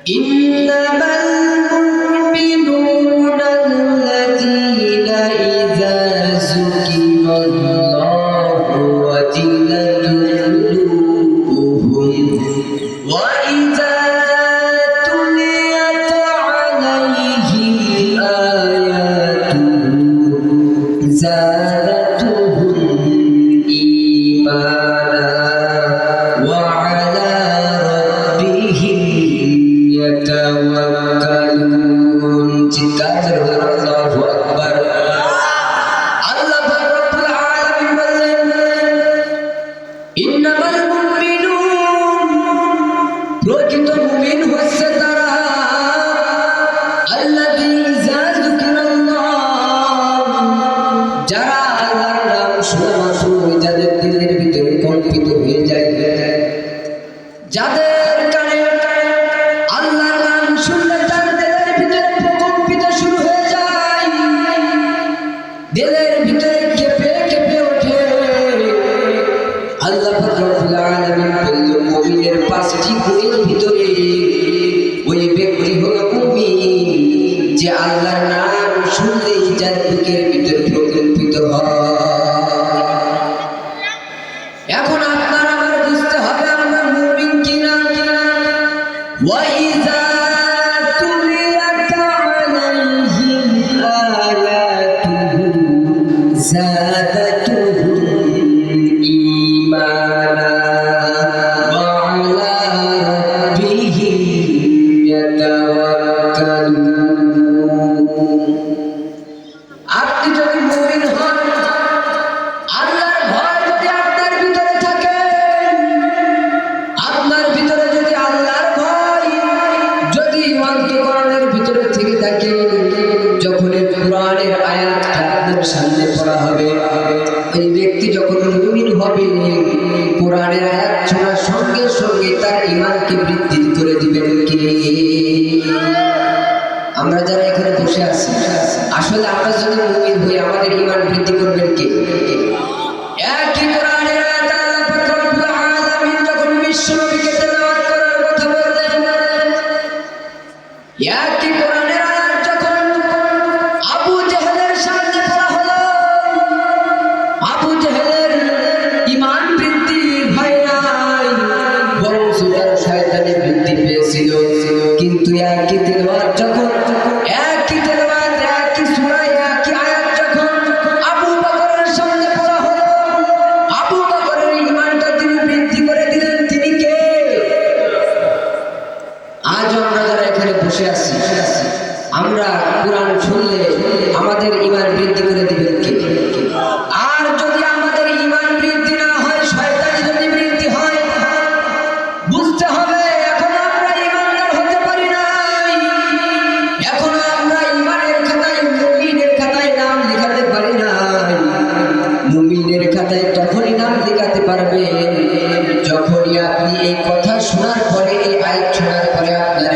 إنما المؤمنون الذين إذا ذكر الله وجلت قلوبهم وإذا تليت عليهم آياته زادتهم إيمانا وعلى ربهم يتوكلون. চিৎকার করে আল্লাহু আকবার। আল্লাহ পাক রব্বুল আলামিন বলেন, ইন্নামাল মুমিনুন, প্রকৃত মুমিন হচ্ছে তারা আল্লাযীনা ইযা যুকিরাল্লাহ, যারা আল্লাহর নাম শোনা মাত্রই যাদের দিলের ভিতরে কম্পিত হয়ে যায়, যাদের কানে আল্লাহর নাম শুনলে তার দিলের ভিতরে প্রকম্পিত শুরু হয়ে যায়, দিলের ভিতরে কেঁপে কেঁপে ওঠে। আল্লাহ পাক রব্বুল আলামিন বলল, মুমিনের পাঁচটি গুণের ভিতরে ওই ব্যক্তি হলো মুমিন যে আল্লাহর নাম শুনলেই যার বুকের ভিতরে প্রকম্পিত হয়। এখন আপনার আমার বুঝতে হবে আমরা মুমিন কিনা। وَإِذَا تُلِيَتْ عَلَيْهِمْ آيَاتُهُ زَادَتْهُمْ إِيمَانًا وَعَلَى رَبِّهِمْ يَتَوَكَّلُونَ। আপনি যদি মুমিন হন, আল্লাহর ভয় যদি আপনার ভিতরে থাকে, আপনার ভিতরে যদি আল্লাহর ভয় যদি অন্তঃকরণের ভিতরে থেকে থাকে, যখন কোরআনের আয়াতটা আপনার সামনে পড়া হবে, ওই ব্যক্তি যখন মুমিন হবে, কোরআনের আয়াত শোনার সঙ্গে সঙ্গে তার ঈমানকে বৃদ্ধি করে দিবেন কে? আমরা যারা এখানে বসে আছি, আসলে আমরা যদি মুমিন হই আমাদের ঈমান বৃদ্ধি করবেন কে? একই কোরআনের আয়াত আল্লাহ পাক রব্বুল আলামিন যখন বিশ্বনবীকে তেলাওয়াত করার কথা বললেন, একই কোরআনের আয়াত যখন আবু জেহেলের সামনে পড়া হলো, আবু জেহেলের ঈমান বৃদ্ধি হয় নাই, বরং তার শয়তানি বৃদ্ধি পেয়েছিল। কিন্তু একই তেলাওয়াত যখন একই তেলাওয়াত একই সূরা একই আয়াত যখন আবু বকরের সামনে পড়া হলো, আবু বকরের ঈমানটা তিনি বৃদ্ধি করে দিলেন। তিনি কে? আজ আমরা যারা এখানে বসে আছি, আমরা কোরআন শুনলে আমাদের ঈমান বৃদ্ধি করে দিবেন কে? আর যদি আমাদের ঈমান বৃদ্ধি না হয়, শয়তানি যদি বৃদ্ধি হয়, বুঝতে হবে এখনো আমরা ঈমানদার হতে পারি নাই, এখনো আমরা ঈমানের খাতায় মুমিনের খাতায় নাম লেখাতে পারি নাই। মুমিনের খাতায় তখনই নাম লেখাতে পারবেন যখনই আপনি এই কথা শোনার পরে, এই আয়াত শোনার পরে আপনার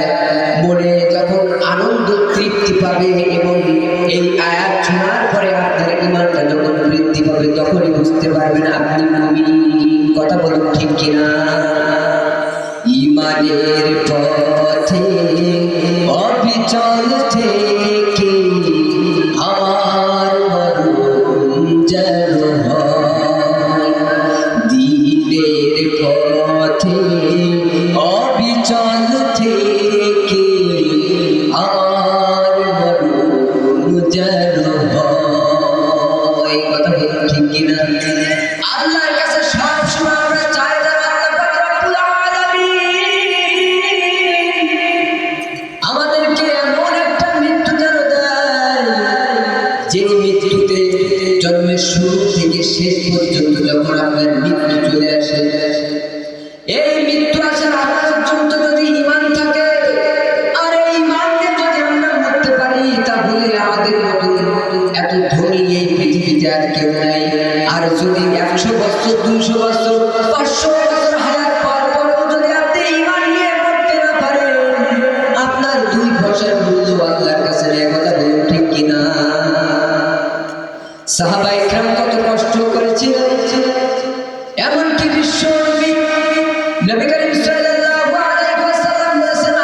মনে যখন আনন্দ তৃপ্তি পাবে এবং এই আয়াত শোনার পরে আপনার ঈমানটা যখন বৃদ্ধি পাবে, তখনই বুঝতে পারবেন আপনি মুমিন। কথা বলুন ঠিক কিনা? ঈমানের পথে অবিচল থেকে আমার মরণ যেন হয়, দিনের পথে অবিচল থেকে আমার মরণ যেন হয়। কথা বলুন ঠিক কিনা? আল্লাহর কাছে সব সময় আমরা চাই যেন আল্লাহ পাক রব্বুল আলামিন আমাদেরকে এমন একটা মৃত্যু যেন দেয়, যে মৃত্যুতে জন্মের শুরু থেকে শেষ পর্যন্ত যখন আপনার মৃত্যু চলে আসে, এই মৃত্যু আসার আগ পর্যন্ত যদি ঈমান থাকে আর এই ঈমান নিয়ে যদি আমরা মরতে পারি, তাহলে আমাদের মতো এত ধনী এই পৃথিবীতে আর কেউ নাই। আর যদি 100 বছর 200 বছর 500 বছর হায়াত পাওয়ার পরেও যদি আপনি ঈমান নিয়ে মরতে না পারেন, আপনার 2 পয়সার মূল্য আল্লাহর কাছে নেই। কথা বলুন ঠিক কিনা? সাহাবায়ে কেরাম কত কষ্ট করেছিলেন, এমনকি বিশ্ব নবী নবী করিম সাল্লাল্লাহু আলাইহি ওয়াসাল্লাম বলেছেন,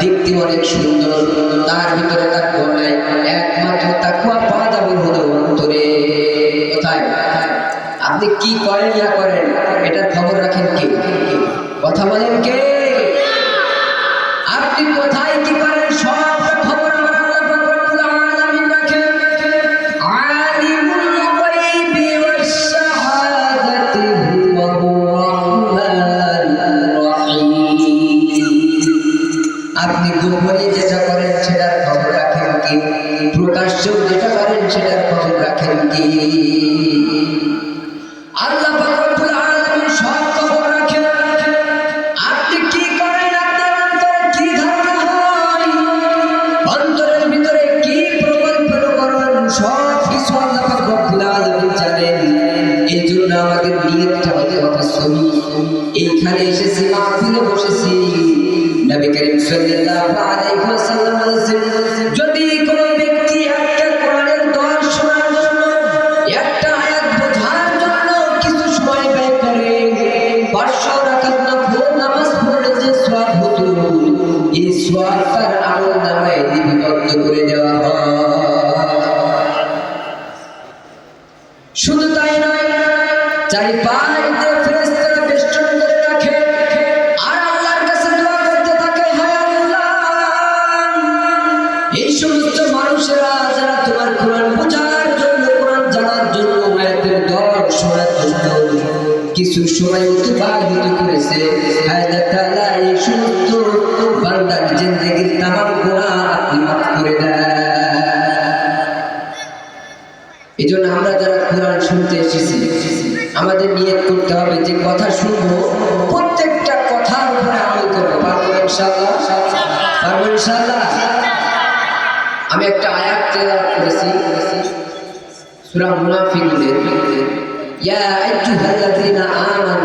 দেখতে অনেক সুন্দর, তার ভিতরে তাকওয়া নাই। একমাত্র তাকওয়া পাওয়া যাবে হলো অন্তরে। কোথায়? আপনি কি করেন না করেন এটার খবর রাখেন কে? কথা বলেন কে? আপনি কোথায় কি করেন সব খবর আমার আল্লাহ পাক রব্বুল আলামিন রাখেন। আলিমুল গায়বি ওয়াশ শাহাদাতি হুয়ার রাহমানুর রহিম। আপনি গোপনে যেটা করেন সেটার খবর রাখেন কে? প্রকাশ্যেও যেটা করেন সেটার খবর রাখেন কে? আল্লাহ পাক রব্বুল আলামিন সব খবর রাখেন। আপনি কি করেন, আপনার অন্তরে কি ধারণা হয়, অন্তরের ভিতরে কি প্রকল্পনা করেন, সব কিছু আল্লাহ পাক রব্বুল আলামিন জানেন। এই জন্য আমাদের নিয়তটা হতে হবে সহিহ। এইখানে এসেছি, মাহফিলে বসেছি, নবী করিম সাল্লাল্লাহু আলাইহি ওয়াসাল্লাম বলেছেন, যদি কোনো ব্যক্তি একটা কোরআনের দোয়া শোনার জন্য, একটা আয়াত বোঝার জন্য কিছু সময় ব্যয় করে, 500 রাকাত নফল নামাজ পড়লে যে সওয়াব হতো, এই সওয়াব তার আমলনামায় লিপিবদ্ধ করে দেওয়া হয়। শুধু তাই নয়, চারিপাশে ফেরেশতারা বেষ্টন করে রাখে আর আল্লাহর কাছে দোয়া করতে থাকে, হে আল্লাহ, এই সমস্ত মানুষেরা যারা তোমার কোরআন বোঝার জন্য, কোরআন জানার জন্য, আয়াতের দোয়া শোনার জন্য কিছু সময় অতিবাহিত করেছে, হে আল্লাহ তাআলা এই সমস্ত বান্দার জিন্দেগীর তামাম গুনাহ আপনি মাফ করে দেন। এই জন্য আমরা যারা কোরআন শুনতে এসেছি, আমাদের নিয়ত করতে হবে যে কথা শুনবো প্রত্যেকটা কথার উপরে আমল করবো। পারবো ইনশাআল্লাহ? পারবো ইনশাআল্লাহ? আমি একটা আয়াত তেলাওয়াত করেছি সূরা মুনাফিকুনের, ইয়া আইয়ুহাল্লাযীনা আমানু,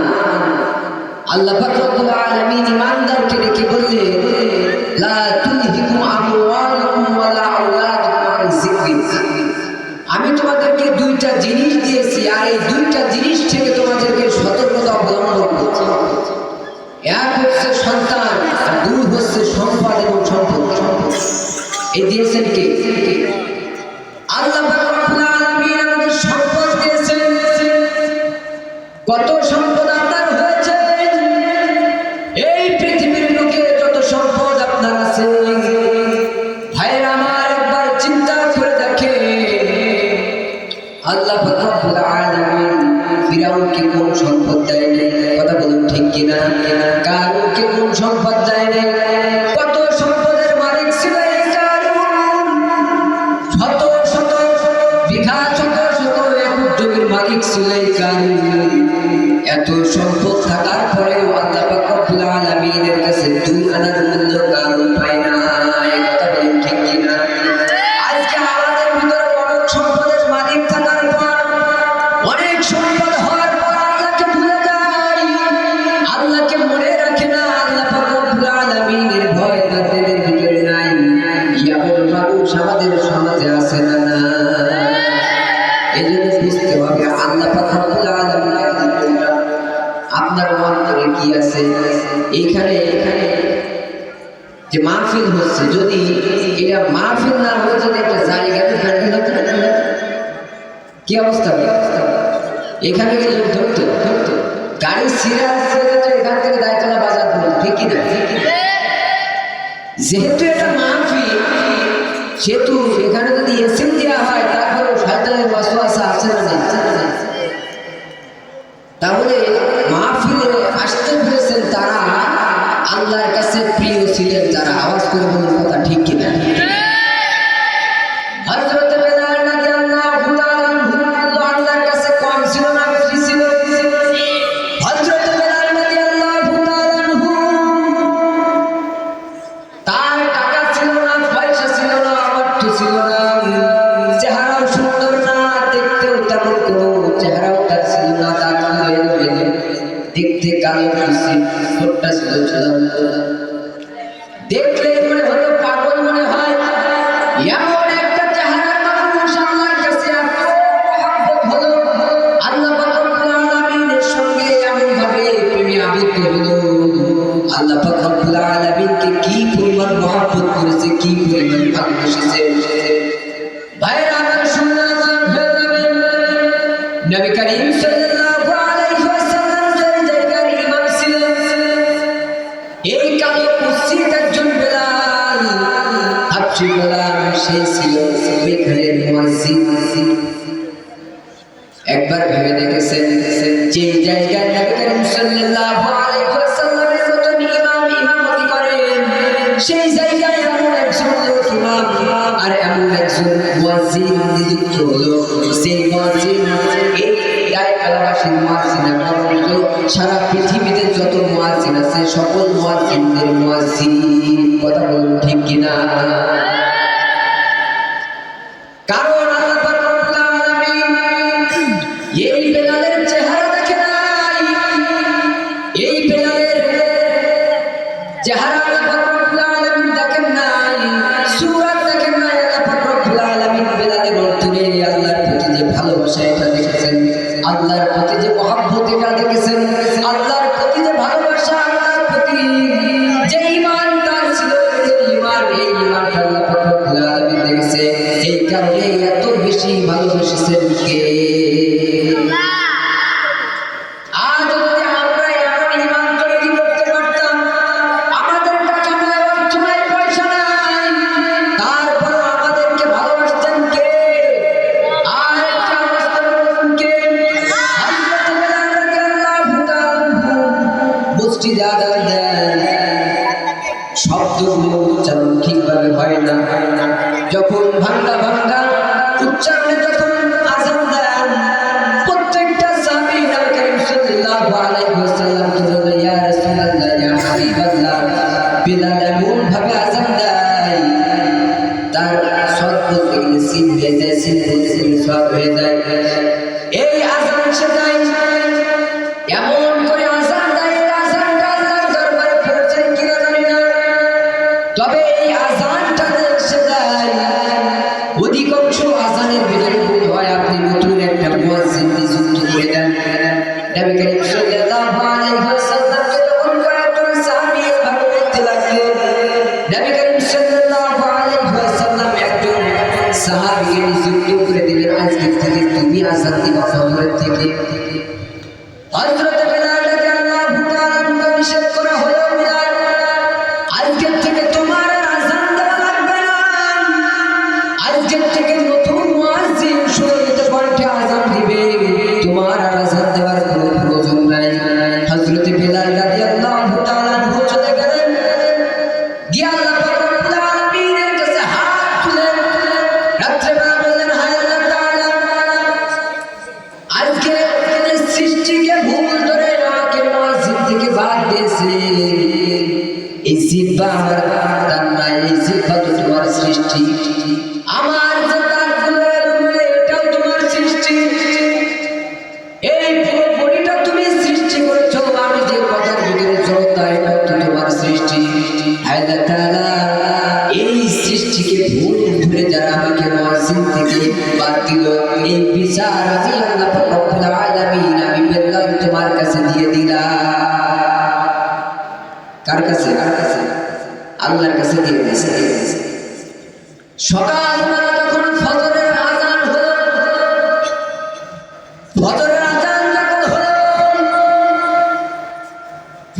আল্লাহ পাক রব্বুল আলামিন ঈমানদারকে ডেকে বললেন, লা তুলহিকুম আমওয়ালুকুম ওয়ালা আওলাদুকুম আন যিকরিল্লাহ। আমি তোমাদেরকে দুইটা জিনিস দিয়েছি, আর এই দুইটা জিনিস থেকে তোমাদেরকে সতর্কতা অবলম্বন করতে হবে। এক হচ্ছে সন্তান, আর দুই হচ্ছে সম্পদ এবং সম্পদ। এই দিয়েছেন কে? আল্লাহ পাক রব্বুল আলামিন আমাদের সম্পদ দিয়েছেন। কত সম্পদ আপনার হয়েছে? এই পৃথিবীর লোকের যত সম্পদ আপনার আছে, ভাইরা আমার, একবার চিন্তা করে দেখেন, আল্লাহ পাক রব্বুল আলামিন ফিরাউনকে কোন সম্পদ দেয় নাই? কথা বলুন ঠিক কিনা? কারুনকে কোন সম্পদ দেয় নাই? কত সম্পদের মালিক ছিল এই কারুন, শত শত বিঘা, শত শত একর জমির মালিক ছিল এই কারুন। এত সম্পদ থাকার পরেও আল্লাহ পাক রব্বুল আলামিনের কাছে 2 আনার মূল্য কারুন পায় না। কথা বলুন ঠিক কিনা? আজকে আমাদের ভিতরে অনেক সম্পদের মালিক থাকার পর, অনেক সম্পদ হওয়ার পর আল্লাহকে ভুলে যায়, আল্লাহকে মনে রাখে না, আল্লাহ পাক রব্বুল আলামিনের ভয় তাদের ভিতরে নাই। এমন মানুষ আমাদের সমাজে আছে না? না, এই জন্য বুঝতে হবে আল্লাহ পাক রব্বুল আলামিনের আপনার অন্তরে কি আছে। এখানে যে মাহফিল হচ্ছে, যদি এটা মাহফিল না হয়ে যদি একটা জায়গাতে প্যান্ডেল হতো, কি অবস্থা হবে? এখানে গিয়ে লোক ধরতো, গাড়ি সিরিয়াল এখান থেকে দায়িত্বটা বাজার করতো, ঠিক কিনা? যেহেতু এটা মাহফিল, সেহেতু এখানে যদি এসিম দেওয়া হয়, তারপরে শয়তানের ওয়াসওয়াসা আছে না নেই? তাহলে মাহফিলে আসতে পেরেছেন তারা আল্লাহর কাছে প্রিয় ছিলেন যারা। আওয়াজ করে বলুন কথা ঠিক কিনা? হযরত বেলাল রাদিয়াল্লাহু তাআলা আল্লাহর কাছে কম ছিল না, বেশি ছিল? হযরত বেলাল রাদিয়াল্লাহু তাআলা তার টাকা ছিল না, পয়সা ছিল না, অর্থ ছিল না, চেহারাও সুন্দর না, দেখতেও তেমন কোনো চেহারাও তার ছিল না, দেখতে কালো খুশি, ঠোঁটটা ছিল ঝুলানো, দেখলে মনে হতো পাগল মনে হয়। এমন একটা চেহারার মানুষ আল্লাহর কাছে এত মহব্বত হলো, আল্লাহ পাক রব্বুল আলামিনের সঙ্গে এমন ভাবে প্রেমে আবিদ্ধ হলো, আল্লাহ পাক রব্বুল আলামিনকে কি পরিমাণ মহব্বত করেছে, কি পরিমাণ ভালোবেসেছে। ভাইরা আমার শুনলে আযান হয়ে যাবে। নবী করিম সাল্লাল্লাহু আলাইহি ওয়াসাল্লাম যে জায়গার ইমাম ছিলেন, এই কালো মসজিদ একজন বেলাল, হাবশী বেলাল, সে ছিল ওইখানে মুয়াজ্জিন। একবার ভেবে দেখেছেন যে জায়গায় নবী করিম সাল্লাল্লাহু আলাইহি ওয়াসাল্লামের মতন ইমাম ইমামতি করেন, সেই জায়গায় এমন একজন লোক ইমাম আর এমন একজন মুয়াজ্জিন নিযুক্ত হলো। সেই মুয়াজ্জিন এই এলাকাবাসীর মুয়াজ্জিন বরঞ্চ সারা পৃথিবীতে যত মুয়াজ্জিন আছে সকল মুয়াজ্জিনদের মুয়াজ্জিন। কথা বলুন ঠিক কিনা? কারণ আল্লাহ পাক রব্বুল আলামিন এই বেলালের চেহারা দেখে নাই, এই বেলালের চেহারা আল্লাহ পাক রব্বুল আলামিন দেখেন নাই, সূরত দেখেন নাই। আল্লাহ পাক রব্বুল আলামিন বেলালের অন্তরে আল্লাহর প্রতি যে ভালোবাসা এটা দেখেছেন, আল্লাহর প্রতি যে মহব্বত এটা দেখেছেন, আল্লাহর প্রতি যে ভালোবাসা, আল্লাহর প্রতি যে ঈমান তার ছিল, যে ঈমান, এই ঈমানটা আল্লাহ পাক রব্বুল আলামিন দেখেছে। এই কারণে এত বেশি ভালোবেসেছেন কে? আজ যদি আমরা এমন ঈমান তৈরি করতে পারতাম, আমাদের টাকা নাই, অর্থ নাই, পয়সা নাই, তারপর আমাদেরকে ভালোবাসতেন কে? আর একটা অবস্থা বলুন কে? হযরত বেলাল রাদিয়াল্লাহু তাআলা মসজিদে আযান দেন, শব্দগুলো উচ্চারণ ঠিকভাবে হয় না, যখন ভাঙ্গা ভাঙ্গা উচ্চারণে যখন আযান দেন, প্রত্যেকটা সাহাবী নবী করিম সাল্লাল্লাহু আলাইহি ওয়াসাল্লামকে বলে, ইয়া রাসূলুল্লাহ, ইয়া হাবিবাল্লাহ, বেলাল এমন ভাবে আযান দেয়, তার সদ বলতে গেলে সিন হয়ে যায়, সিন বলতে গেলে সদ হয়ে যায়। এই আযান সে দেয়, এমন করে আযান দেয়, এই আযানটা আল্লাহর দরবারে পৌঁছায় কিনা জানি না, তবে এই আযানটা সে দেয়, অধিকাংশ আযানের ভিতরে ভুল হয়। আপনি নতুন একটা মুয়াজ্জিন নিযুক্ত করে দেন। নবী করিম সাল্লাল্লাহু আলাইহি ওয়াসাল্লামকে তখন কয়েকজন সাহাবী এভাবে বলতে লাগলেন। নবী করিম সাল্লাল্লাহু আলাইহি ওয়াসাল্লাম একজন সাহাবীকে নিযুক্ত করে দিলেন, আজকে থেকে তুমি আযান দিবা ফজরের থেকে। হযরত বেলাল রাদিয়াল্লাহু তাআলা নিষেধ করা হলো, বেলাল, আজকে থেকে তোমার আযান দেওয়া লাগবে না, আজকে থেকে নতুন মুয়াজ্জিন সুরক্ষিত কণ্ঠে আযান দিবে, তোমার আর আযান দেওয়ার কোনো প্রয়োজন নাই। হযরত বেলাল রাদিয়াল্লাহু তাআলা চলে গেলেন, গিয়ে আল্লাহ পাক রব্বুল আলামিনের কাছে হাত তুলে রাত্রেবেলা বললেন, হায় আল্লাহ তাআলা, আজকে সৃষ্টিকে ভুল ধরে আমাকে মুয়াজ্জিন থেকে বাদ দিয়েছে। এই জিহ্বা আমার দান নাই, এই জিহ্বা তো তোমার সৃষ্টি, আমার যে দাঁতগুলো এটাও তোমার সৃষ্টি, এই পুরো বডিটা তুমি সৃষ্টি করেছো, আমি যে কথার ভিতরে জড়তা এটা তো তোমার সৃষ্টি। আল্লাহ তাআলা এই সৃষ্টিকে ভুল ধরে যারা আমাকে মুয়াজ্জিন থেকে বাদ দিল, এই বিচার আমি আল্লাহ পাক রব্বুল আলামিন, আমি বেলাল তোমার কাছে দিয়ে দিলাম। কার কাছে? আল্লাহর কাছে দিয়ে দিয়েছে। সকালবেলা যখন ফজরের আযান হলো, ফজরের আযান যখন হলো,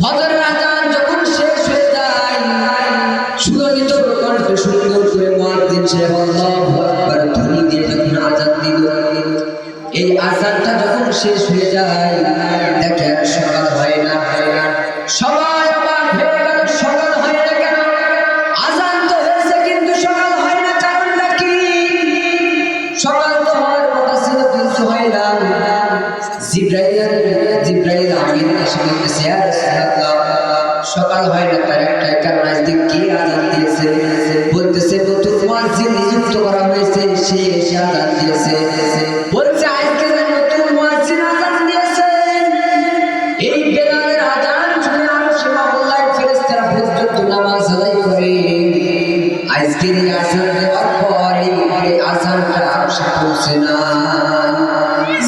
ফজরের আযান যখন শেষ হয়ে যায়, সুললিত কণ্ঠে সুন্দর করে মুয়াজ্জিন সাহেব আল্লাহু আকবার ধ্বনি দিয়ে যখন আযান দিল, এই আযানটা যখন শেষ হয়ে যায়, দেখে আর সকাল হয় না। সবাই অবাক হয়ে গেল, সকাল হয় না কেন? আযান তো হয়েছে কিন্তু সকাল হয় না, কারণটা কি? সকাল তো হওয়ার কথা ছিল কিন্তু হয় না। জিবরাইল আমিন এসে বলতেছে, ইয়া রাসূলুল্লাহ, সকাল হয় না তার একটাই কারণ, আজকে কে আযান দিয়েছে? বলতেছে নতুন মুয়াজ্জিন নিযুক্ত করা হয়েছে, সে এসে আযান দিয়েছে। বলছে আজকে নতুন মুয়াজ্জিন আযান দিয়েছে, এই বেলালের আযান শুনে আরশে মাওলার ফেরেশতারা পর্যন্ত নামাজ আদায় করে। আজকের এই আযান দেওয়ার পর এই আযানটা আরশে পৌঁছে না,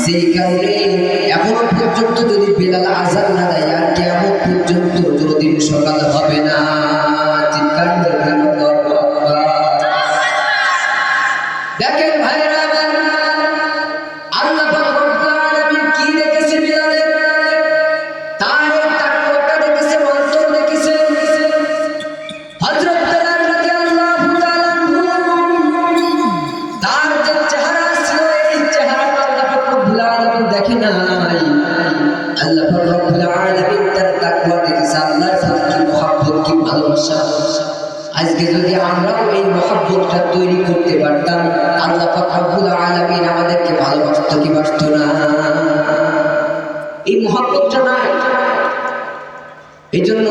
সেই কারণে এখনো পর্যন্ত যদি বেলাল আযান না দেয়, আর কিয়ামত পর্যন্ত কোনোদিন সকাল হবে না। চিৎকার করে মহব্বতটা তৈরি করতে পারতাম, আল্লাহ পাক রব্বুল আলামিন আমাদেরকে ভালোবাসতো কি বাসতো না? এই মহব্বতটা নাই। এই জন্য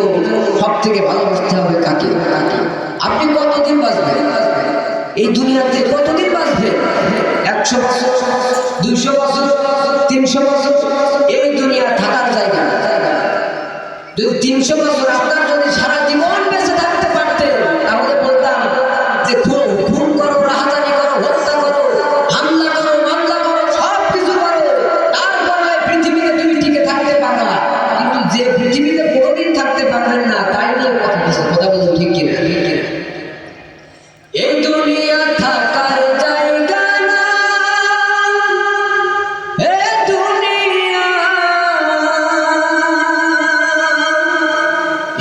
সব থেকে ভালোবাসতে হবে কাকে? আপনি কতদিন বাঁচবেন এই দুনিয়াতে? কতদিন বাঁচবেন? 100 বছর, 200 বছর, 300 বছর? এই দুনিয়া থাকার জায়গা। যদি 300 বছর আপনার যদি সারা জীবন বেঁচে থাকতে পারতেন, তাহলে বলতাম যে খুন করো, রাহাজানি করো, হত্যা করো, হামলা করো, মামলা করো, সব কিছু করো, তারপরে পৃথিবীতে তুমি টিকে থাকতে পারবা। কিন্তু যে পৃথিবীতে কোনোদিন থাকতে পারবেন না, তাই নিয়ে কথা বলুন, ঠিক কিনা? এই দুনিয়া থাকার জায়গা না, এই দুনিয়া,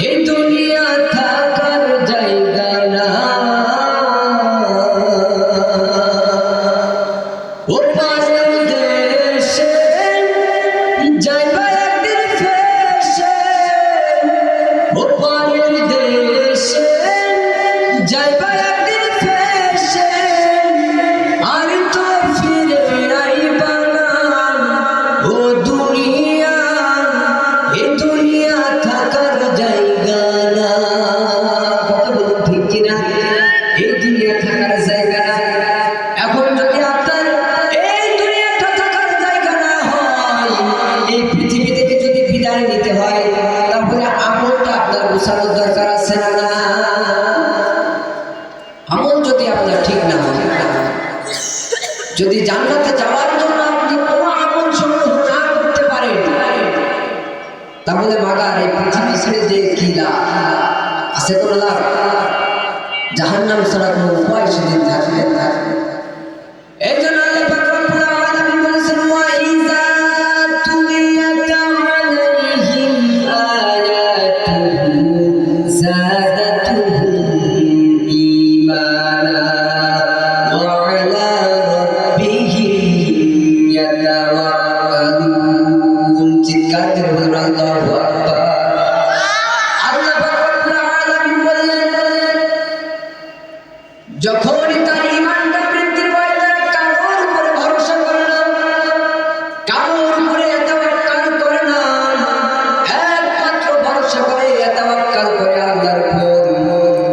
এই দুনিয়া থাকার জায়গা না, ও পারের দেশে যাইবা একদিন ফেসে, ও পারের দেশে যাইবা একদিন ফেসে, আর তো ফিরে আইবা না। ও দুনিয়া, এই দুনিয়া থাকার জায়গা না। কথা বলুন, ঠিক কিনা? এই দুনিয়া থাকার জায়গা না। এখন যদি আপনার এই দুনিয়াটা থাকার জায়গা না হয়, এই পৃথিবী থেকে যদি বিদায় নিতে হয়, তাহলে আমলটা আপনার গোছানোর দরকার আছে না? আমল যদি আপনার ঠিক না হয়, যদি জান্নাতে যাওয়ার জন্য আপনি কোনো আমল সমূহ না করতে পারেন, তাহলে মাগার এই পৃথিবী ছেড়ে যে কি লাভ আছে? কোনো লাভ? জাহান্নাম ছাড়া কোনো উপায় সেদিন থাকবে না। এই জন্য আল্লাহ পাক রব্বুল আলামিন বলেছেন, ওয়া ইযা তুলিয়াত আলাইহিম আয়াতুহু যাদাতুহুম ঈমানা ওয়া আলা রাব্বিহিম ইয়াতাওয়াক্কালুন। চিৎকার করে বলুন আল্লাহু আকবার। আল্লাহ পাক রব্বুল আলামিন বললেন, যখনই তার ঈমানটা বৃদ্ধি পায়, তার কারোর উপরে ভরসা করে না, কারোর উপরে তাওয়াক্কুল করে না, একমাত্র ভরসা করে তাওয়াক্কুল করে আল্লাহর উপর।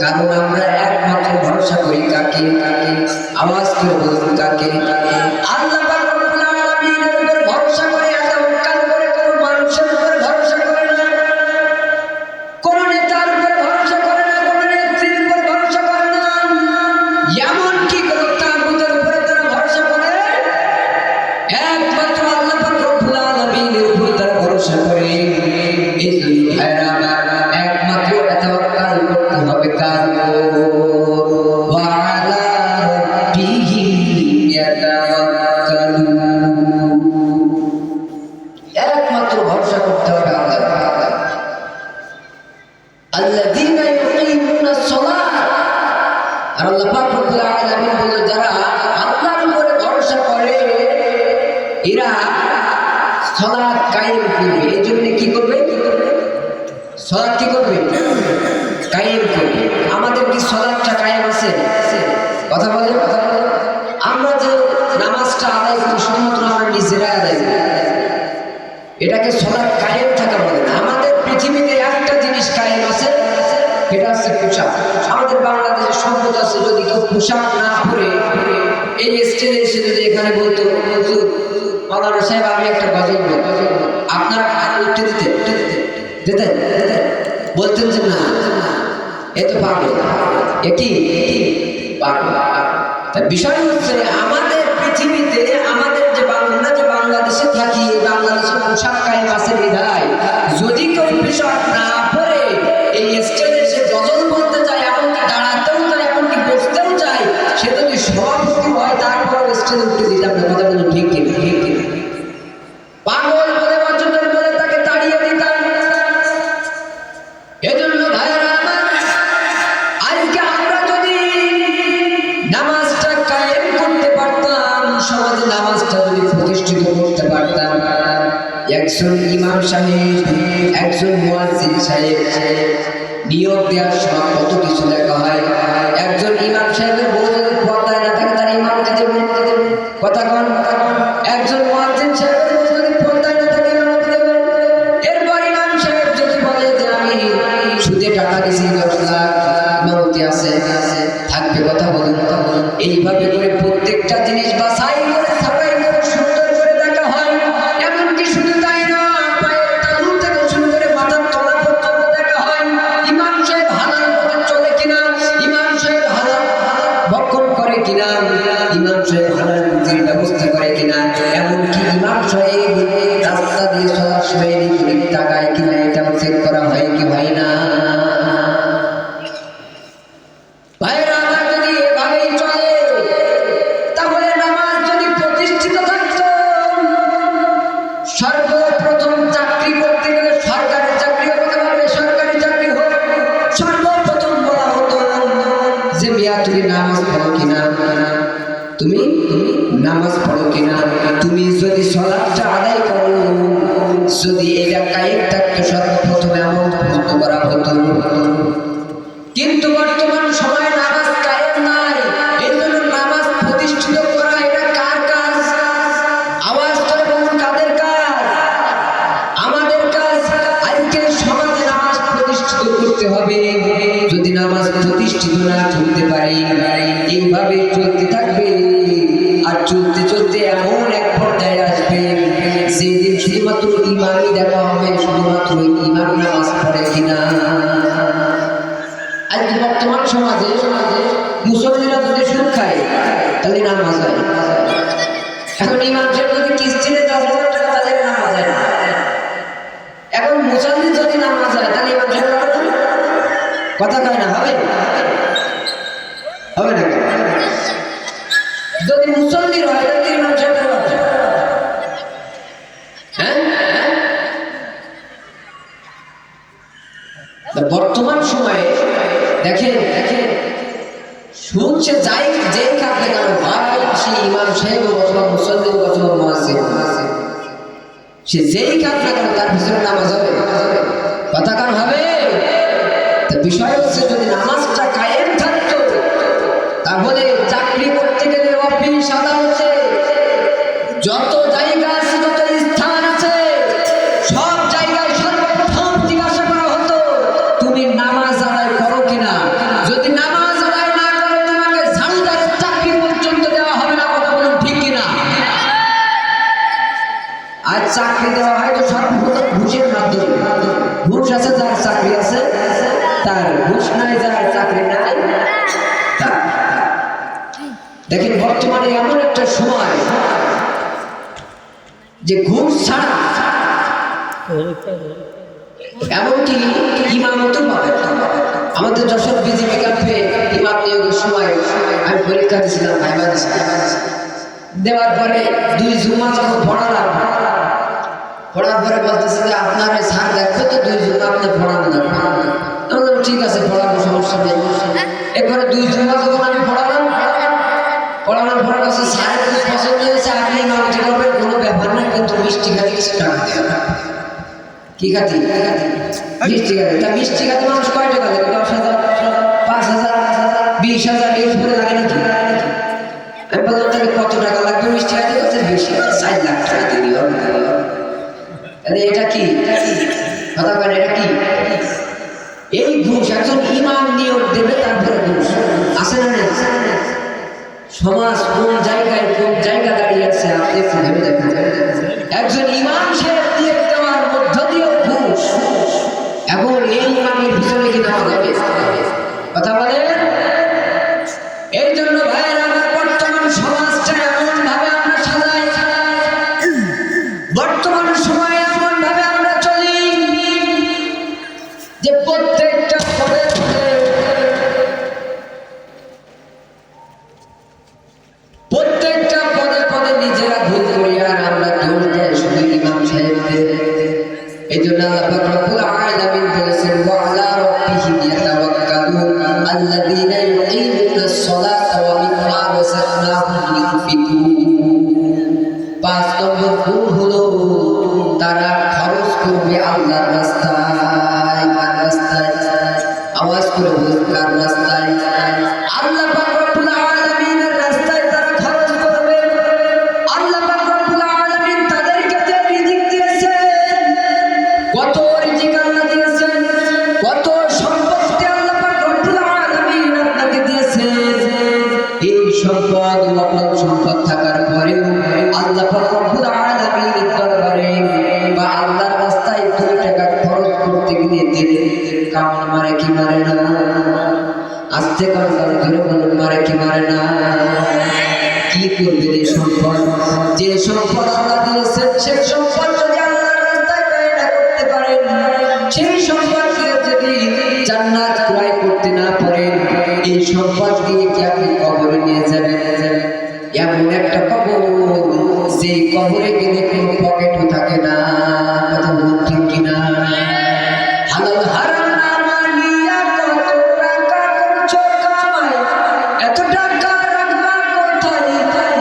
কারণ আমরা একমাত্র ভরসা করি কাকে? আওয়াজ করে বলুন, কাকে? আল্লাহ পাক রব্বুল আলামিনের উপর ভরসা করে, তাওয়াক্কুল করে, কোনো মানুষের উপর ভরসা করে না, কোনো নেতার উপর ভরসা করে না, কোনো নেত্রীর উপর ভরসা করে না, এমনকি কোনো তাগুতের উপরে তারা ভরসা করে। একমাত্র আল্লাহ পাক রব্বুল আলামিনের উপর তারা ভরসা করে। এই জন্য ভাইরা আমার, একমাত্র তাওয়াক্কুল করতে হবে কার উপর? ওয়া আলা রাব্বিহিম ইয়াতাওয়াক্কালুন। একমাত্র ভরসা করতে হবে আল্লাহর উপর। আল্লাযীনা ইউকিমুনাস সালাত। আর আল্লাহ পাক রব্বুল আলামিন বললেন, যারা আল্লাহর উপরে ভরসা করে এরা সালাত কায়েম করবে। এই জন্য কি করবে? সালাত কি করবে? কায়েম করবে। আমাদের কি সালাতটা কায়েম আছে? কথা বলে, কথা বলে। আমরা যে নামাজটা আদায় করি, শুধুমাত্র আমরা নিজেরা আদায় করি, এটাকে সালাত কায়েম থাকা বলে না। আমাদের পৃথিবীতে একটা জিনিস কায়েম আছে, এটা হচ্ছে পোশাক। আমাদের বাংলাদেশের সভ্যতা আছে, যদি কেউ পোশাক না পরে এই স্টেজে এসে যদি এখানে বলতো, মাওলানা সাহেব আমি একটা গজল বলবো, আপনারা উঠতে দিতেন? বলতেন যে না, এ তো পারবে, একই পারবে। বিষয় হচ্ছে আমাদের পৃথিবীতে, আমাদের যে বাংলাদেশে থাকি, বাংলাদেশের পোশাক কায়েম আছে বিধায় যদি কেউ পোশাক না পরে এই স্টেজে এসে গজল বলতে চায়, এমনকি দাঁড়াতেও চায়, এমনকি বসতেও চায়, সে যদি সভাপতি হয়, তারপর স্টেজে উঠতে দিতে হবে। কথা বলুন, ঠিক কিনা? পাগল বলে, অচেতন বলে তাকে তাড়িয়ে দিতাম। এজন্য ভাইয়েরা আমার, আজকে আমরা যদি নামাজটা কায়েম করতে পারতাম, সমাজে নামাজটা যদি প্রতিষ্ঠিত করতে পারতাম, একজন ইমাম সাহেব, একজন মুয়াজ্জিন সাহেব নিয়োগ দেওয়ার সময় কত কিছু লেখা হয়। একজন ইমাম সাহেবের বড় এইভাবে করে প্রত্যেকটা জিনিস বাছাই করে ছাপাই করে সুন্দর করে দেখা হয়। এমনকি শুধু তাই না, পায়ের তালু থেকে শুরু করে মাথার তলা পর্যন্ত দেখা হয়। ইমাম সাহেব হালাল পথে চলে কিনা, ইমাম সাহেব হালাল ভক্ষণ করে কিনা, ইমাম সাহেব হালাল রুজির ব্যবস্থা করে কিনা, এমনকি ইমাম সাহেব রাস্তা দিয়ে চলার সময় নিজের টাকায় কিনা এটাও চেক করা হয় কি হয় না? ভাইরা আমার, যদি এভাবেই চলে তাহলে নামাজ যদি প্রতিষ্ঠিত থাকতো, সর্বপ্রথম চাকরি করতে গেলে সরকারি চাকরি হোক অথবা বেসরকারি চাকরি হোক, সর্বপ্রথম বলা হতো যে মিয়া তুমি নামাজ পড়ো কিনা, তুমি নামাজ পড়ো কিনা, তুমি যদি সালাতটা আদায় করো, যদি এটা কায়েম থাকতো সর্বপ্রথম এমন প্রশ্ন করা হতো। কিন্তু বর্তমান সময়ে নামাজ কায়েম নাই, এই জন্য নামাজ প্রতিষ্ঠিত করা এটা কার কাজ? আওয়াজ করে বলুন, কাদের কাজ? আমাদের কাজ। আজকে সমাজে নামাজ প্রতিষ্ঠিত করতে হবে। যদি নামাজ প্রতিষ্ঠিত না করতে পারি, এইভাবে চলতে থাকবে, আর চলতে চলতে এমন এক পর্যায়ে আসবে যেদিন শুধুমাত্র ইমামই দেখা হবে, শুধুমাত্র ইমাম নামাজ পড়ে কিনা। আজকে বর্তমান সমাজে মুসল্লিরা যদি সুদ খায় তাহলে নামাজ হয়। এখন ইমাম সাহেব যদি কিস্তিতে 10,000 টাকা তাদের নামাজ হয় না। এখন মুসল্লি যদি নামাজ হয় তাহলে ইমাম সাহেব কথা কয় না, হবে হবে না? যদি মুসল্লির হয় তাহলে ইমাম সাহেব হ্যাঁ। বর্তমান সময়ে দেখেন শুনছে যাই যেই কাটলে কেন ভাই, সে ইমাম সাহেব অথবা মুসল্লি অথবা মুয়াজ্জিন, সে যেই কাটলে কেন তার পিছনে নামাজ হবে, কথা কার হবে? বিষয় হচ্ছে যদি নামাজটা কায়েম থাকতো তাহলে চাকরি করতে গেলে অফিস আদালতে যত জায়গা আছে, যত স্থান আছে, সব জায়গায় সর্বপ্রথম জিজ্ঞাসা করা হতো তুমি নামাজ আদায় করো কিনা। যদি নামাজ আদায় না করো তোমাকে ঝাড়ুদারের চাকরি পর্যন্ত দেওয়া হবে না। কথা বলুন ঠিক কিনা? আজ চাকরি দেওয়া হয় তো সর্বপ্রথম ঘুষের মাধ্যমে। ঘুষ আছে যার চাকরি আছে তার, ঘুষ নাই যার চাকরি নাই তার। দেখেন বর্তমানে এমন একটা সময় যে ঘুষ ছাড়া এমনকি ইমামতও পাবে। আমাদের যশোর বিজেপি ক্যাম্পে ইমাম নিয়োগের সময় আমি পরীক্ষা দিয়েছিলাম, ভাইবা দিয়েছিলাম। দেওয়ার পরে 2 জুমা যখন পড়ালাম, পড়ার পরে বলতেছে যে আপনার স্যার দেখবে তো 2 জুমা আপনি পড়ানো লাগবে। ঠিক আছে, পড়াবো, সমস্যা নেই। এরপরে 2 জুমা যখন আমি পড়ালাম, পড়ানোর পরে কাছে স্যারের খুব পছন্দ হয়েছে, আপনি ইমামতি করবেন, কোনো ব্যাপার না, কিন্তু মিষ্টি খাতে কিছু টাকা দেওয়া না। কি খাতি? মিষ্টি খাতে। তা মিষ্টি খাতে মানুষ কয় টাকা দেবে? 10,000, 5,000, 20,000 এরপরে লাগে নাকি? আমি বললাম তাহলে কত টাকা লাগবে মিষ্টি খাতে? বলছে বেশি, 4 লাখ টাকা দিয়ে দিও। এটা কি কথা বলেন? এটা কি? এই ঘুষ একজন ইমাম নিয়োগ দেবে, তারপরে ঘুষ আছে না নেই? সমাজ কোন জায়গা দাঁড়িয়ে আছে আপনি ভেবে দেখেন। একজন ইমাম সাহেব নিয়োগ দেওয়ার মধ্য দিয়েও ঘুষ, এবং এই ইমামের পিছনে কি নেওয়া যাবে? কথা বলেন। এই জন্য ভাইয়েরা আমার, বর্তমান সমাজটা এমন ভাবে আমরা সাজাই, বর্তমান সময়ে এমন ভাবে আমরা চলি যে প্রত্যেকটা পদে পদে নিজেরা ভুল করি, আর আমরা দোষ দেয় শুধু ইমাম সাহেবদের। এই জন্য আল্লাহ পাক রব্বুল আলামিন বলেছেন, ওয়া আলা রাব্বিহিম ইয়াতাওয়াক্কালুন, সম্পদ অটল সম্পদ থাকার পরেও আল্লাহ পাক রব্বুল আলামিনের দরবারে বা আল্লাহর রাস্তায় 2 টাকা খরচ করতে গিয়ে দিলে কামড় মারে কি মারে না? আস্তে করে ধরে বলুন, মারে কি মারে না? কি করবে এই সম্পদ? যে সম্পদ আল্লাহ দিয়েছেন সেই সম্পদ যদি আল্লাহর রাস্তায় ব্যয় না করতে পারেন, সেই সম্পদ দিয়ে যদি জান্নাত ক্রয় করতে না পারেন, এই সম্পদ দিয়ে কি আপনি কবরে নিয়ে যাবেন? এমন একটা কবর যে কবরে গেলে কোনো পকেটও থাকে না। কথা বলুন ঠিক কিনা? হালাল হারাম না মানিয়া কত টাকা করছো কামাই, এত টাকা রাখবা কোথায়?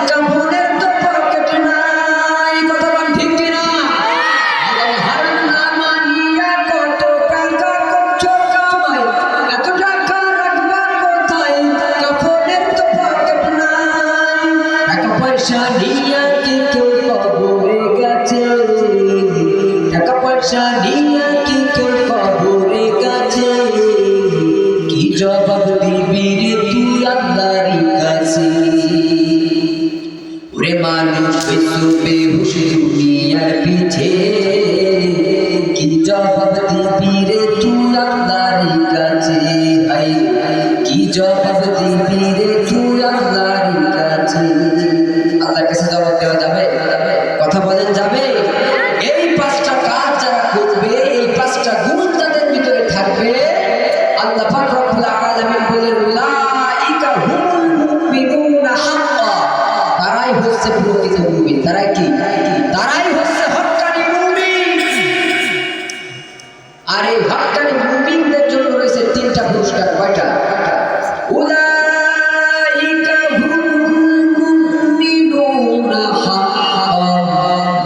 কাপড়ের তো পকেট নাই। কথা বলুন ঠিক কিনা? হালাল হারাম না মানিয়া কত টাকা করছো কামাই, এত টাকা রাখবা কোথায়? কাপড়ের তো পকেট নাই। টাকা পয়সা নিয়া কি কেউ কবরে গেছে? টাকা পয়সা নিয়া কি কেউ কবরে গেছে? কি জবাব দিবি রে তুই আল্লাহর কাছে? ওরে মানুষ হইছো বেহুশ দুনিয়ার পিছে, কি জবাব দিবি রে তুই আল্লাহর কাছে? ভাই কি জবাব দিবি রে তুই আল্লাহর কাছে? আল্লাহর কাছে জবাব দেওয়া যাবে? কথা বলেন যাবে? এই 5টা কাজ যারা করবে, এই 5টা গুণ যাদের ভিতরে থাকবে, আল্লাহ পাক রব্বুল আলামিন বলেন উলাইকা হুমুল মুমিনুনা হাক্কা, তারাই হচ্ছে প্রকৃত মুমিন। তারাই কি? তারাই হচ্ছে হক্কানি মুমিন। আর এই হক্কানি মুমিনদের জন্য রয়েছে 3টা পুরস্কার। কয়টা? উলাইকা হুমুল মুমিনুনা হাক্কা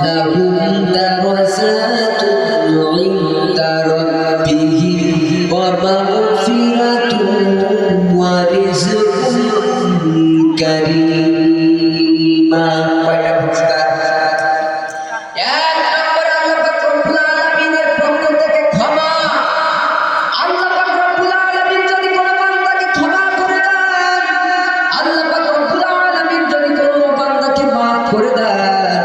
লাহুম দারাজাতুন ইনদা রাব্বিহিম ওয়া মাগফিরাতুন ওয়া রিজকুন কারীমা। কয়টা পুরস্কার? 1 নম্বরে আল্লাহ পাক রব্বুল আলামিনের পক্ষ থেকে ক্ষমা। আল্লাহ পাক রব্বুল আলামিন যদি কোনো বান্দাকে ক্ষমা করে দেন, আল্লাহ পাক রব্বুল আলামিন যদি কোনো বান্দাকে মাফ করে দেন,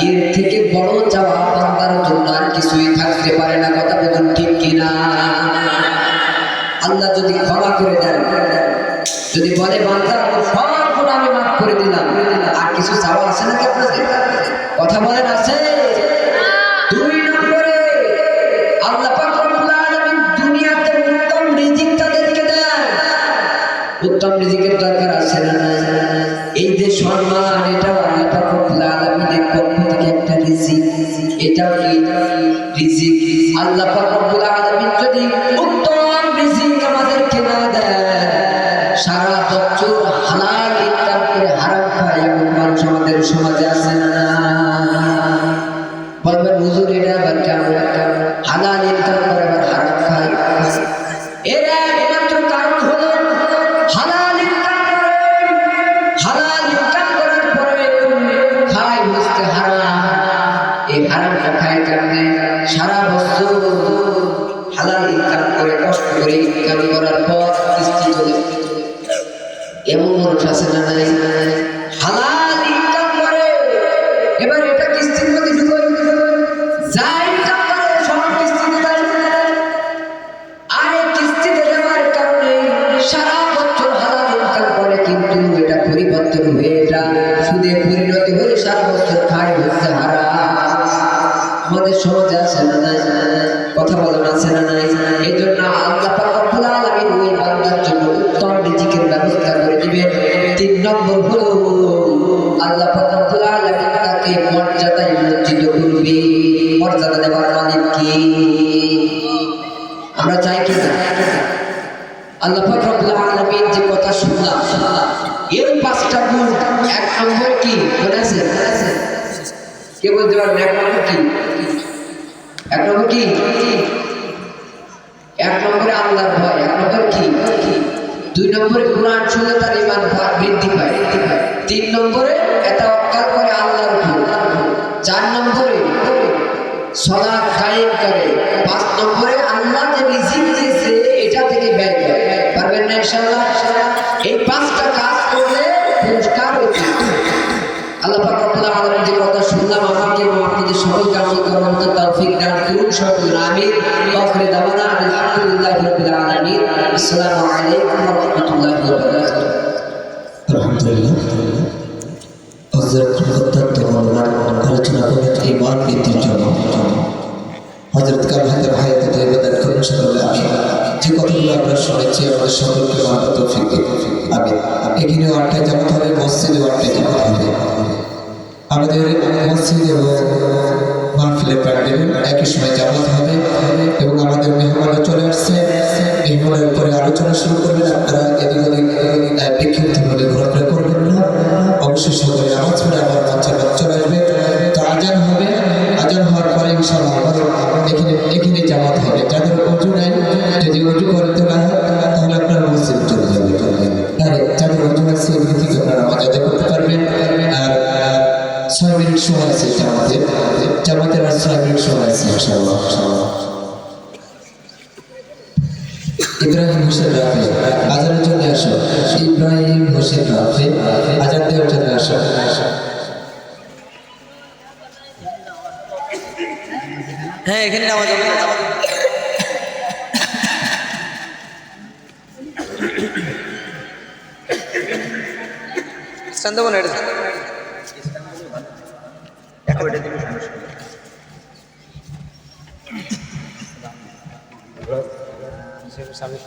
এর থেকে বড় চাওয়া বান্দার জন্য আর কিছুই থাকতে পারে না। কথা বলুন ঠিক কিনা? আল্লাহ যদি ক্ষমা করে দেন, যদি বলে বান্দা সব গুণ আমি মাফ করে দিলাম, আর কিছু চাওয়া আছে নাকি আপনাদের? কথা বলেন আছে? 2 নম্বরে আল্লাহ পাক রব্বুল আলামিন দুনিয়াতে উত্তম রিজিক তাদেরকে দেন। উত্তম রিজিকের দরকার আছে না? এই যে সম্মান, এটাও আল্লাহ পাক রব্বুল আলামিনের পক্ষ থেকে একটা রিজিক। এটাও কি রিজিক? আল্লাহ পাক রব্বুল আলামিন যদি উত্তম রিজিক আমাদেরকে না দেন, সারা বছর হালাল ইনকাম করে হারাম খায় এমন মানুষ আমাদের সমাজে আছে না? বলবেন হুজুর এটা আবার কেমন? হালাল ইনকাম করে আবার হারাম খায়। এর একমাত্র কারণ হলো হালাল ইনকাম করেন, হালাল ইনকাম করার পরে খায় বুঝতে হারাম। এই হারামটা খায় কেমনে? সারা বছর হালাল ইনকাম করে কষ্ট করে ইনকাম করার পর কিস্তি চলে। এমন মানুষ আছে না? নাই? হালাল ইনকাম করে, এবার এটা কিস্তির মধ্যে ঢুকে যা ইনকাম করে সব কিস্তিতে দেয়। আর এই কিস্তিতে দেওয়ার কারণে সারা বছর হালাল ইনকাম করে, কিন্তু এটা পরিবর্তন হয়ে এটা সুদে পরিণত হয়ে সারা বছর খায় হচ্ছে হারাম। আমাদের সমাজে আছে না? নাই? কথা বলেন আছে না? নাই? এই জন্য আল্লাহ পাক রব্বুল আলামিন ওই বান্দার জন্য উত্তম রিজিকের ব্যবস্থা করে দিবেন। 3 নম্বর হলো আল্লাহ পাক রব্বুল আলামিন তাকে মর্যাদায় উন্নীত করবে। মর্যাদা দেওয়ার মালিক কি? আমরা চাই কি না? আল্লাহ পাক রব্বুল আলামিন যে কথা শুনলাম, এই 5টা গুণ। 1 নম্বর কি মনে আছে? কে বলতে পারবেন 1 নম্বর কি? 1 নম্বর কি? 1 নম্বরে আল্লাহর ভয়। 1 নম্বর কি? 2 নম্বরে কোরআন শুনলে তার ঈমান বৃদ্ধি পায়। 3 নম্বরে তাওয়াক্কুল করে আল্লাহর উপর। 4 নম্বরে সালাত কায়েম করে। 5 নম্বরে আল্লাহ যে রিজিক দিয়েছে এটা থেকে ব্যয় করে। পারবেন না ইনশাআল্লাহ? এই 5টা কাজ করলে সবাই বলুন আমিন। ওয়া আখিরু দাওয়ানা আলহামদুলিল্লাহি রাব্বিল আলামিন। আসসালামু আলাইকুম ওয়া রাহমাতুল্লাহি ওয়া বারাকাতুহু। আলহামদুলিল্লাহ। হযরত অত্যন্ত মূল্যবান আলোচনা করেন ঈমান বৃদ্ধির জন্য। হযরত কারহাতের হায়াতে তৈবাদান করুন সকলে আমিন। যে কথাগুলো আমরা শুনেছি আমাদের সকলকে মানব তৌফিক দিন আমিন। এখানে আটটায় জামাত হবে, মসজিদে আটটায় জামাত হবে। আমাদের মসজিদ এবং মাহফিলের প্যান্ডেলে একই সময় জামাত হবে এবং আমাদের মেহমানরা চলে আসছে। মেহমানের উপরে আলোচনা শুরু করবেন। আপনারা এদিক ওদিক বিক্ষিপ্তভাবে ঘোরাফেরা করবেন না। অবশ্যই সকলে নামাজ পড়ে আমার বাচ্চা চলে আসবে। তো আজান হবে, আজান হওয়ার পরে ইনশাআল্লাহ আবারও এখানে জামাত হবে। যাদের অজু নাই, যদি অজু করতে না হয় তাহলে আপনারা মসজিদে চলে যাবেন। আর যাদের অজু আছে এখান থেকে আপনারা নামাজ আদায় করতে পারবেন। আর 6 মিনিট সময় আছে জামাতের আর 6 মিনিট সময় আছে ইনশাআল্লাহ। ইব্রাহিম হোসেন রাফি আজানের জন্য আসো। ইব্রাহিম হোসেন রাফি আজান দেওয়ার জন্য আসো। হ্যাঁ এখানে নামাজ হবে। স্ট্যান্ড দেবো না এটা সামনে